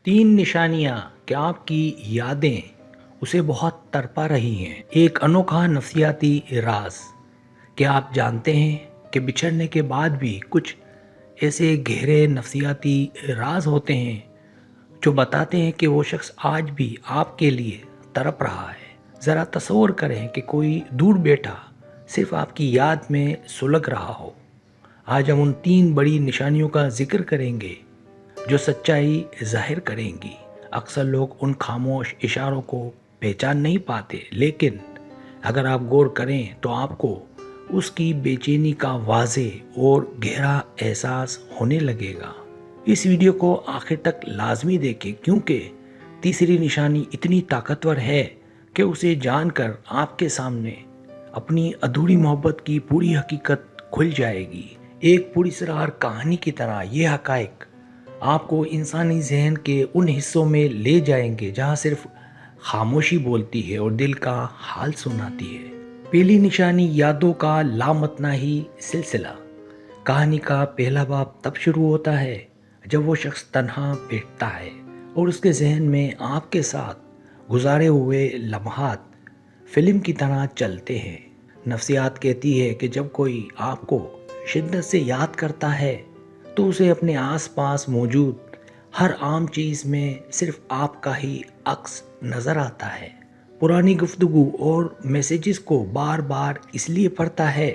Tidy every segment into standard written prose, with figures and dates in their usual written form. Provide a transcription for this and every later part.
तीन निशानियां कि आपकी यादें उसे बहुत तड़पा रही हैं। एक अनोखा नफसियाती राज। क्या आप जानते हैं कि बिछड़ने के बाद भी कुछ ऐसे गहरे नफसियाती राज होते हैं जो बताते हैं कि वो शख्स आज भी आपके लिए तड़प रहा है। ज़रा तसव्वुर करें कि कोई दूर बैठा सिर्फ आपकी याद में सुलग रहा हो। आज हम उन तीन बड़ी निशानियों का जिक्र करेंगे जो सच्चाई जाहिर करेंगी। अक्सर लोग उन खामोश इशारों को पहचान नहीं पाते, लेकिन अगर आप गौर करें तो आपको उसकी बेचैनी का वाज़े और गहरा एहसास होने लगेगा। इस वीडियो को आखिर तक लाजमी देखें, क्योंकि तीसरी निशानी इतनी ताकतवर है कि उसे जानकर आपके सामने अपनी अधूरी मोहब्बत की पूरी हकीकत खुल जाएगी। एक पूरी सरार कहानी की तरह ये हकाइक आपको इंसानी जहन के उन हिस्सों में ले जाएंगे जहां सिर्फ खामोशी बोलती है और दिल का हाल सुनाती है। पहली निशानी यादों का लामतनाही सिलसिला। कहानी का पहला बाब तब शुरू होता है जब वो शख्स तन्हा बैठता है और उसके जहन में आपके साथ गुजारे हुए लम्हात फिल्म की तरह चलते हैं। नफ्सियात कहती है कि जब कोई आपको शिद्दत से याद करता है तो उसे अपने आसपास मौजूद हर आम चीज़ में सिर्फ आपका ही अक्स नज़र आता है। पुरानी गुफ्तगू और मैसेजेस को बार बार इसलिए पढ़ता है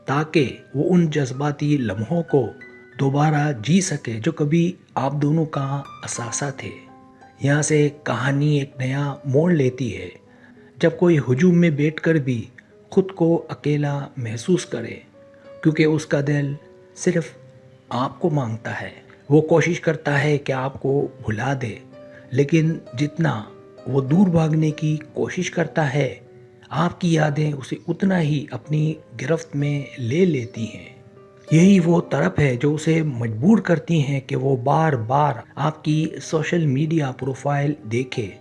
ताकि वो उन जज्बाती लम्हों को दोबारा जी सके जो कभी आप दोनों का असासा थे। यहाँ से कहानी एक नया मोड़ लेती है जब कोई हुजूम में बैठकर भी खुद को अकेला महसूस करे, क्योंकि उसका दिल सिर्फ आपको मांगता है। वो कोशिश करता है कि आपको भुला दे, लेकिन जितना वो दूर भागने की कोशिश करता है आपकी यादें उसे उतना ही अपनी गिरफ्त में ले लेती हैं। यही वो तड़प है जो उसे मजबूर करती हैं कि वो बार बार आपकी सोशल मीडिया प्रोफाइल देखे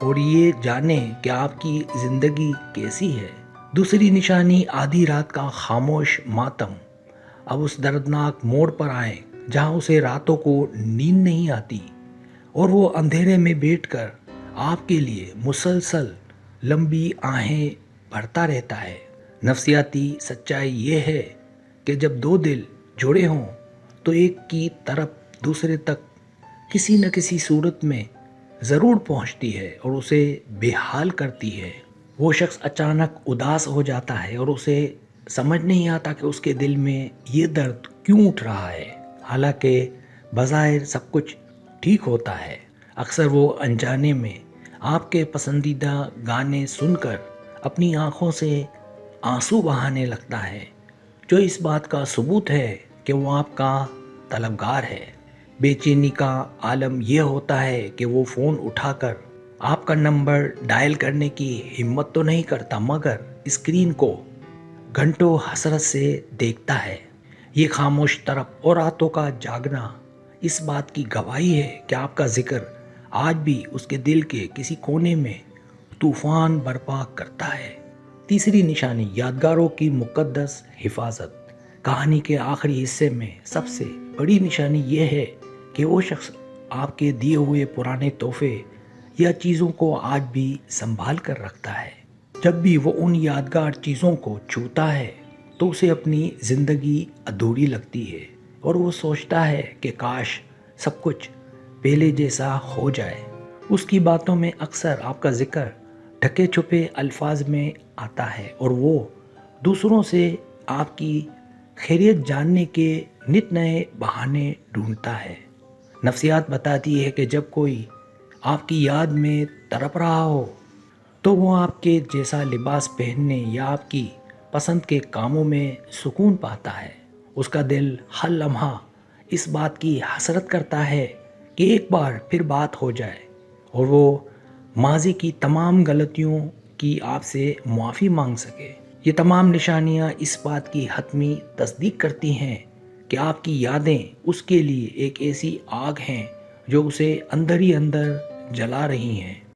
और ये जाने कि आपकी ज़िंदगी कैसी है। दूसरी निशानी आधी रात का खामोश मातम। अब उस दर्दनाक मोड़ पर आए जहां उसे रातों को नींद नहीं आती और वो अंधेरे में बैठकर आपके लिए मुसलसल लंबी आहें भरता रहता है। नफसियाती सच्चाई ये है कि जब दो दिल जुड़े हों तो एक की तरफ दूसरे तक किसी न किसी सूरत में ज़रूर पहुंचती है और उसे बेहाल करती है। वो शख्स अचानक उदास हो जाता है और उसे समझ नहीं आता कि उसके दिल में ये दर्द क्यों उठ रहा है, हालांकि बज़ाहिर सब कुछ ठीक होता है। अक्सर वो अनजाने में आपके पसंदीदा गाने सुनकर अपनी आंखों से आंसू बहाने लगता है, जो इस बात का सबूत है कि वो आपका तलबगार है। बेचैनी का आलम यह होता है कि वो फ़ोन उठाकर आपका नंबर डायल करने की हिम्मत तो नहीं करता, मगर स्क्रीन को घंटों हसरत से देखता है। ये खामोश तड़प और रातों का जागना इस बात की गवाही है कि आपका जिक्र आज भी उसके दिल के किसी कोने में तूफान बर्पा करता है। तीसरी निशानी यादगारों की मुकद्दस हिफाजत। कहानी के आखिरी हिस्से में सबसे बड़ी निशानी यह है कि वो शख्स आपके दिए हुए पुराने तोहफे या चीज़ों को आज भी संभाल कर रखता है। जब भी वो उन यादगार चीज़ों को छूता है तो उसे अपनी ज़िंदगी अधूरी लगती है और वो सोचता है कि काश सब कुछ पहले जैसा हो जाए। उसकी बातों में अक्सर आपका जिक्र ढके छुपे अल्फाज में आता है और वो दूसरों से आपकी खैरियत जानने के नित नए बहाने ढूंढता है। नफ्सियात बताती है कि जब कोई आपकी याद में तड़प रहा हो तो वो आपके जैसा लिबास पहनने या आपकी पसंद के कामों में सुकून पाता है। उसका दिल हर लम्हा इस बात की हसरत करता है कि एक बार फिर बात हो जाए और वो माजी की तमाम गलतियों की आपसे मुआफ़ी मांग सके। ये तमाम निशानियाँ इस बात की हतमी तस्दीक करती हैं कि आपकी यादें उसके लिए एक ऐसी आग हैं जो उसे अंदर ही अंदर जला रही हैं।